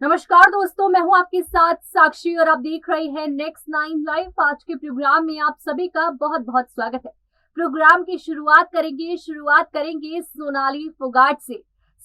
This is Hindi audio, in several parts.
नमस्कार दोस्तों, मैं हूं आपके साथ साक्षी और आप देख रहे हैं नेक्स्ट नाइन लाइव। आज के प्रोग्राम में आप सभी का बहुत बहुत स्वागत है। प्रोग्राम की शुरुआत करेंगे सोनाली फोगाट से।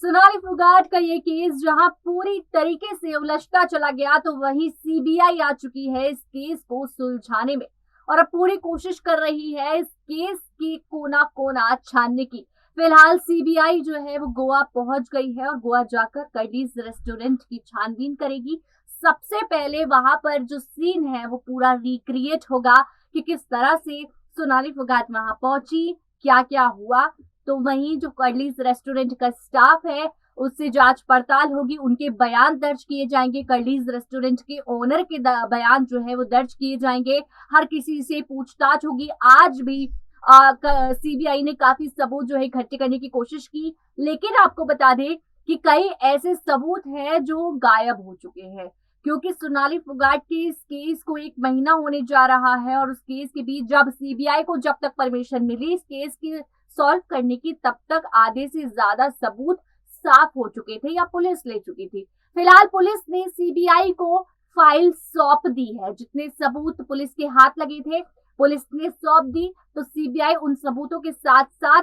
सोनाली फोगाट का ये केस जहां पूरी तरीके से उलझता चला गया, तो वहीं सीबीआई आ चुकी है इस केस को सुलझाने में और अब पूरी कोशिश कर रही है इस केस के कोना कोना छानने की। फिलहाल सीबीआई जो है वो गोवा पहुंच गई है और गोवा जाकर कर्डीज रेस्टोरेंट की छानबीन करेगी। सबसे पहले वहां पर जो सीन है वो पूरा रिक्रिएट होगा कि किस तरह से सोनाली फोगाट वहां पहुंची, क्या क्या हुआ। तो वहीं जो कर्डीज रेस्टोरेंट का स्टाफ है उससे जांच पड़ताल होगी, उनके बयान दर्ज किए जाएंगे। कर्डीज रेस्टोरेंट के ओनर के बयान जो है वो दर्ज किए जाएंगे। हर किसी से पूछताछ होगी। आज भी सीबीआई ने काफी सबूत जो है इकट्ठे करने की कोशिश की, लेकिन आपको बता दें कि कई ऐसे सबूत हैं जो गायब हो चुके हैं, क्योंकि सोनाली फोगाट के इस केस को 1 महीना होने जा रहा है और उस केस के बीच जब सीबीआई को जब तक परमिशन मिली इस केस की सॉल्व करने की, तब तक आधे से ज्यादा सबूत साफ हो चुके थे या पुलिस ले चुकी थी। फिलहाल पुलिस ने सीबीआई को फाइल सौंप दी है। जितने सबूत पुलिस के हाथ लगे थे पुलिस ने सौंप दी, तो सीबीआई उन सबूतों के साथ साथ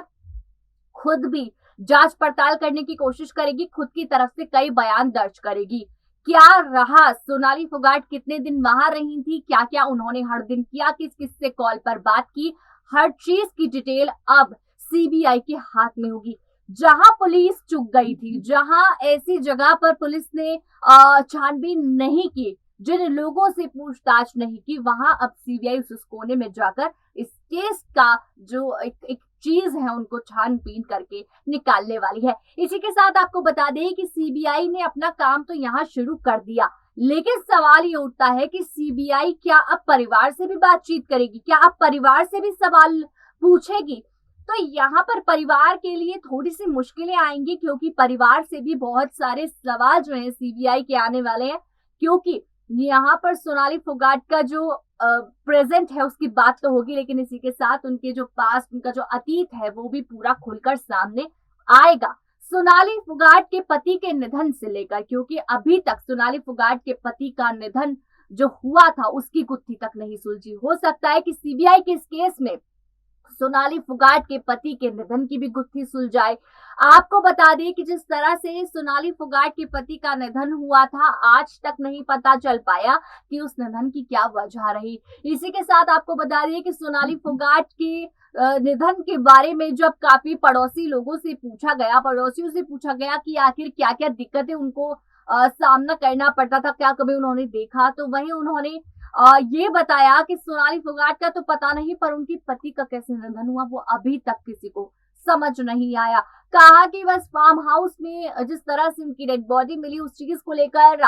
खुद भी जांच पड़ताल करने की कोशिश करेगी, खुद की तरफ से कई बयान दर्ज करेगी। क्या रहा, सोनाली फोगाट कितने दिन वहां रही थी, क्या क्या उन्होंने हर दिन किया, किस किस से कॉल पर बात की, हर चीज की डिटेल अब सीबीआई के हाथ में होगी। जहां पुलिस चूक गई थी, जहां ऐसी जगह पर पुलिस ने छानबीन नहीं की, जिन लोगों से पूछताछ नहीं की, वहां अब सीबीआई उस कोने में जाकर इस केस का जो एक चीज है उनको छानबीन करके निकालने वाली है। इसी के साथ आपको बता दें कि सीबीआई ने अपना काम तो यहाँ शुरू कर दिया, लेकिन सवाल ये उठता है कि सीबीआई क्या अब परिवार से भी बातचीत करेगी, क्या अब परिवार से भी सवाल पूछेगी। तो यहाँ पर परिवार के लिए थोड़ी सी मुश्किलें आएंगी, क्योंकि परिवार से भी बहुत सारे सवाल जो है सीबीआई के आने वाले हैं, क्योंकि यहाँ पर सोनाली फोगाट का जो प्रेजेंट है उसकी बात तो होगी, लेकिन इसी के साथ उनके जो पास्ट, उनका जो अतीत है वो भी पूरा खुलकर सामने आएगा। सोनाली फोगाट के पति के निधन से लेकर, क्योंकि अभी तक सोनाली फोगाट के पति का निधन जो हुआ था उसकी गुत्थी तक नहीं सुलझी। हो सकता है कि सीबीआई के इस केस में सोनाली फोगाट के पति के निधन की भी गुत्थी सुलझाए। आपको बता दें कि जिस तरह से सोनाली फोगाट के पति का निधन हुआ था, आज तक नहीं पता चल पाया कि उस निधन की क्या वजह रही। इसी के साथ आपको बता दें कि सोनाली फोगाट के निधन के बारे में जब काफी पड़ोसियों से पूछा गया कि आखिर क्या क्या दिक्कतें उनको सामना करना पड़ता था, क्या कभी उन्होंने देखा, तो वहीं उन्होंने ये बताया कि सोनाली फोगाट का तो पता नहीं, पर उनके पति का कैसे निधन हुआ वो अभी तक किसी को समझ नहीं आया। कहा कि बस फार्म हाउस में जिस तरह से उनकी डेड बॉडी मिली उस चीज को लेकर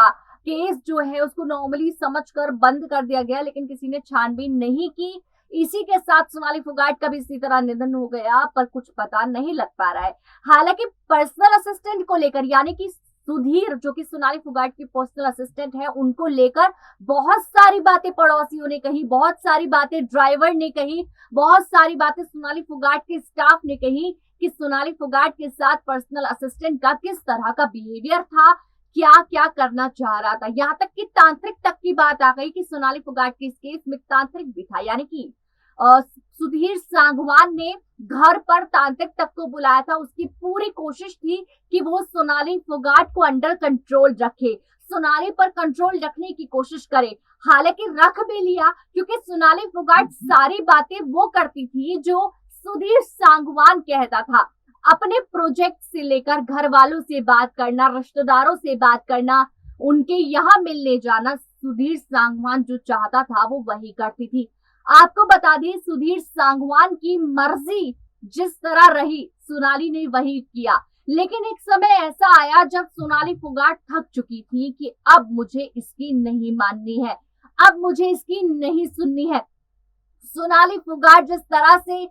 केस जो है उसको नॉर्मली समझकर बंद कर दिया गया, लेकिन किसी ने छानबीन नहीं की। इसी के साथ सोनाली फोगाट का भी इसी तरह निधन हो गया, पर कुछ पता नहीं लग पा रहा है। हालांकि पर्सनल असिस्टेंट को लेकर, यानी कि सुधीर जो कि सोनाली फोगाट की पर्सनल असिस्टेंट है, उनको लेकर बहुत सारी बातें पड़ोसियों ने कही, बहुत सारी बातें ड्राइवर ने कही, बहुत सारी बातें सोनाली फोगाट के स्टाफ ने कही कि सोनाली फोगाट के साथ पर्सनल असिस्टेंट का किस तरह का बिहेवियर था, क्या क्या करना चाह रहा था। यहाँ तक कि तांत्रिक तक की बात आ गई कि सोनाली फोगाट के इस केस में तांत्रिक भी था, यानी कि सुधीर सांगवान ने घर पर तांत्रिक तक को बुलाया था। उसकी पूरी कोशिश थी कि वो सोनाली फोगाट को अंडर कंट्रोल रखे, सोनाली पर कंट्रोल रखने की कोशिश करे। हालांकि रख भी लिया, क्योंकि सोनाली फोगाट सारी बातें वो करती थी जो सुधीर सांगवान कहता था। अपने प्रोजेक्ट से लेकर घर वालों से बात करना, रिश्तेदारों से बात करना, उनके यहाँ मिलने जाना, सुधीर सांगवान जो चाहता था वो वही करती थी। आपको बता दें सुधीर सांगवान की मर्जी जिस तरह रही, सोनाली ने वही किया। लेकिन एक समय ऐसा आया जब सोनाली फोगाट थक चुकी थी कि अब मुझे इसकी नहीं माननी है, अब मुझे इसकी नहीं सुननी है। सोनाली फोगाट जिस तरह से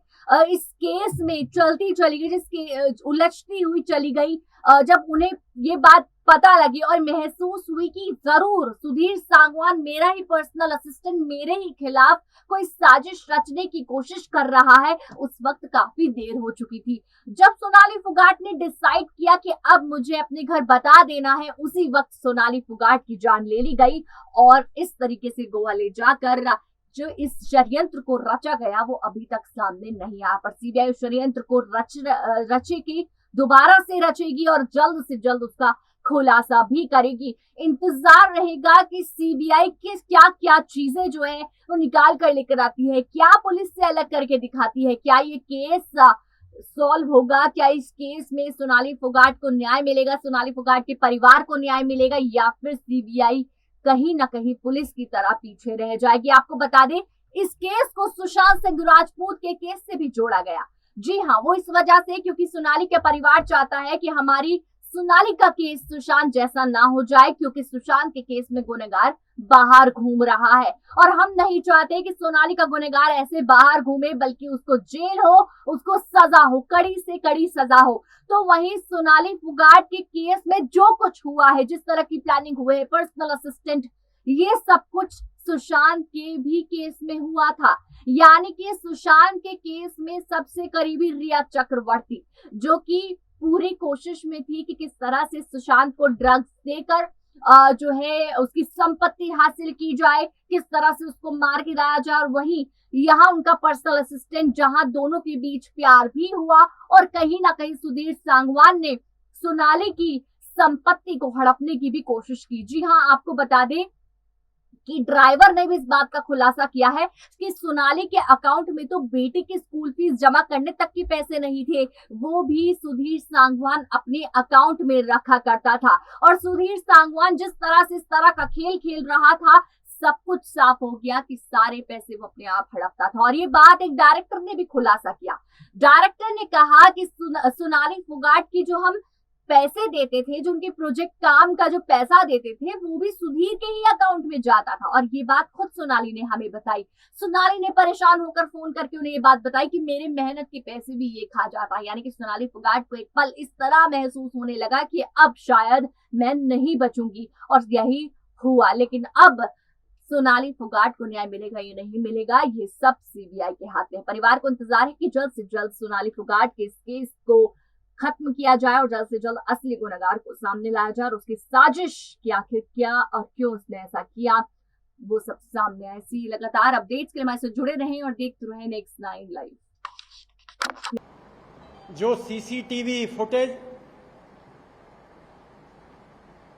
इस केस में चलती चली गई, जिसके उलझती हुई चली गई, जब उन्हें ये बात पता लगी और महसूस हुई कि जरूर सुधीर सांगवान मेरा ही पर्सनल असिस्टेंट मेरे ही खिलाफ कोई साजिश रचने की कोशिश कर रहा है, उस वक्त काफी देर हो चुकी थी। जब सोनाली फोगाट ने डिसाइड किया कि अब मुझे अपने घर बता देना है, उसी वक्त सोनाली फोगाट की जान ले ली गई और इस तरीके से गोवा ले जाकर जो इस षड्यंत्र को रचा गया वो अभी तक सामने नहीं आया। पर सीबीआई षड्यंत्र को रचेगी, दोबारा से रचेगी और जल्द से जल्द उसका खुलासा भी करेगी। इंतजार रहेगा कि सीबीआई किस क्या क्या चीजें जो है वो निकाल कर लेकर आती है, क्या पुलिस से अलग करके दिखाती है, क्या ये केस सॉल्व होगा, क्या इस केस में सोनाली फोगाट को न्याय मिलेगा, सोनाली फोगाट के परिवार को न्याय मिलेगा, या फिर सीबीआई कहीं ना कहीं पुलिस की तरह पीछे रह जाएगी। आपको बता दें, इस केस को सुशांत सिंह राजपूत के केस से भी जोड़ा गया। जी हाँ, वो इस वजह से क्योंकि सोनाली का परिवार चाहता है कि हमारी सोनाली का केस सुशांत जैसा ना हो जाए, क्योंकि सुशांत के केस में गुनहगार बाहर घूम रहा है और हम नहीं चाहते कि सोनाली का गुनहगार ऐसे बाहर घूमे, बल्कि उसको जेल हो, उसको सजा हो, कड़ी से कड़ी सजा हो। तो वहीं सोनाली फोगाट के केस में जो कुछ हुआ है, जिस तरह की प्लानिंग हुई है, पर्सनल असिस्टेंट, ये सब कुछ सुशांत के भी केस में हुआ था। यानी कि सुशांत के केस में सबसे करीबी रिया चक्रवर्ती, जो कि पूरी कोशिश में थी कि किस तरह से सुशांत को ड्रग्स देकर जो है उसकी संपत्ति हासिल की जाए, किस तरह से उसको मार गिराया जाए। और वहीं यहाँ उनका पर्सनल असिस्टेंट, जहां दोनों के बीच प्यार भी हुआ और कहीं ना कहीं सुधीर सांगवान ने सोनाली की संपत्ति को हड़पने की भी कोशिश की। जी हाँ, आपको बता दें कि ड्राइवर ने भी इस बात का खुलासा किया है कि सोनाली के अकाउंट में तो बेटी की स्कूल फीस जमा करने तक के पैसे नहीं थे, वो भी सुधीर सांगवान अपने अकाउंट में रखा करता था। और सुधीर सांगवान जिस तरह से इस तरह का खेल खेल रहा था, सब कुछ साफ हो गया कि सारे पैसे वो अपने आप हड़पता था। और ये बात एक डायरेक्टर ने भी खुलासा किया। डायरेक्टर ने कहा कि सोनाली फोगाट की जो हम पैसे देते थे, जो उनके प्रोजेक्ट काम का जो पैसा देते थे, वो भी सुधीर के ही अकाउंट में जाता था। और ये बात खुद सोनाली ने हमें बताई। सोनाली ने परेशान होकर फोन करके उन्हें ये बात बताई कि मेरे मेहनत के पैसे भी ये खा जाता है। यानी कि सोनाली फोगाट को एक पल इस तरह महसूस होने लगा कि अब शायद मैं नहीं बचूंगी, और यही हुआ। लेकिन अब सोनाली फोगाट को न्याय मिलेगा या नहीं मिलेगा, ये सब सीबीआई के हाथ में है। परिवार को इंतजार है कि जल्द से जल्द सोनाली फोगाट के इस केस को खत्म किया जाए और जल्द से जल्द असली गुनहगार को सामने लाया जाए और उसकी साजिश की आखिर क्या और क्यों उसने ऐसा किया, वो सब सामने आए। ऐसी लगातार अपडेट्स के लिए हमारे साथ जुड़े रहें और देखते रहें नेक्स्ट 9 लाइव। जो सीसीटीवी फुटेज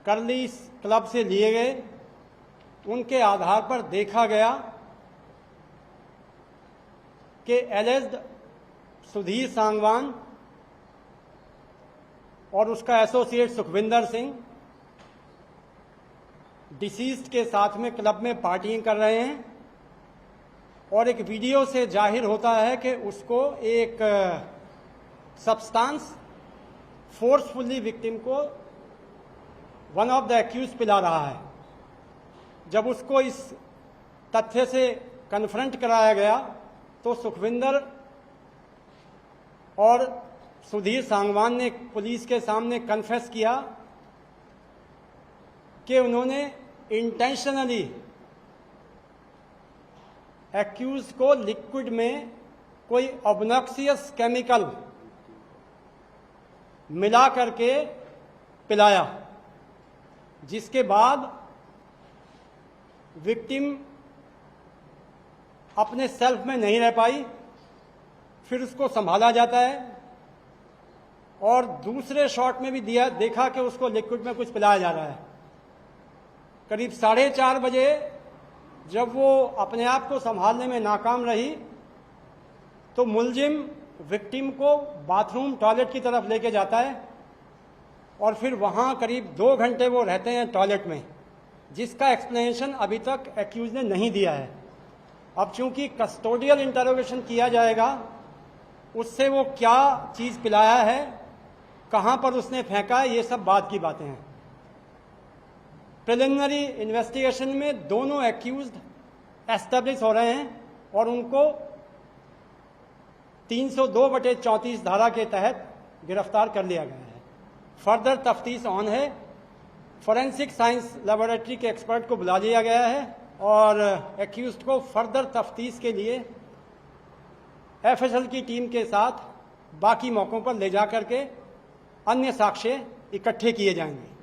करली क्लब से लिए गए, उनके आधार पर देखा गया कि एलिज्ड सुधीर सांगवान और उसका एसोसिएट सुखविंदर सिंह डिसीज्ड के साथ में क्लब में पार्टियां कर रहे हैं। और एक वीडियो से जाहिर होता है कि उसको एक सब्सटेंस फोर्सफुली विक्टिम को वन ऑफ द एक्यूज पिला रहा है। जब उसको इस तथ्य से कन्फ्रंट कराया गया तो सुखविंदर और सुधीर सांगवान ने पुलिस के सामने कन्फेस किया कि उन्होंने इंटेंशनली एक्यूज को लिक्विड में कोई ऑब्नॉक्सियस केमिकल मिला करके पिलाया, जिसके बाद विक्टिम अपने सेल्फ में नहीं रह पाई। फिर उसको संभाला जाता है और दूसरे शॉट में भी देखा कि उसको लिक्विड में कुछ पिलाया जा रहा है। करीब 4:30 बजे जब वो अपने आप को संभालने में नाकाम रही तो मुलजिम विक्टिम को बाथरूम टॉयलेट की तरफ लेके जाता है और फिर वहाँ करीब 2 घंटे वो रहते हैं टॉयलेट में, जिसका एक्सप्लेनेशन अभी तक एक्यूज ने नहीं दिया है। अब चूंकि कस्टोडियल इंटरोगेशन किया जाएगा, उससे वो क्या चीज़ पिलाया है, कहाँ पर उसने फेंका है, ये सब बात की बातें हैं। प्रिलिमिनरी इन्वेस्टिगेशन में दोनों एक्यूज्ड एस्टेब्लिश हो रहे हैं और उनको 302/34 धारा के तहत गिरफ्तार कर लिया गया है। फर्दर तफ्तीश ऑन है फॉरेंसिक साइंस लेबोरेटरी के एक्सपर्ट को बुला लिया गया है और एक्यूज्ड को फर्दर तफ्तीश के लिए एफएसएल की टीम के साथ बाकी मौकों पर ले जा करके अन्य साक्ष्य इकट्ठे किए जाएंगे।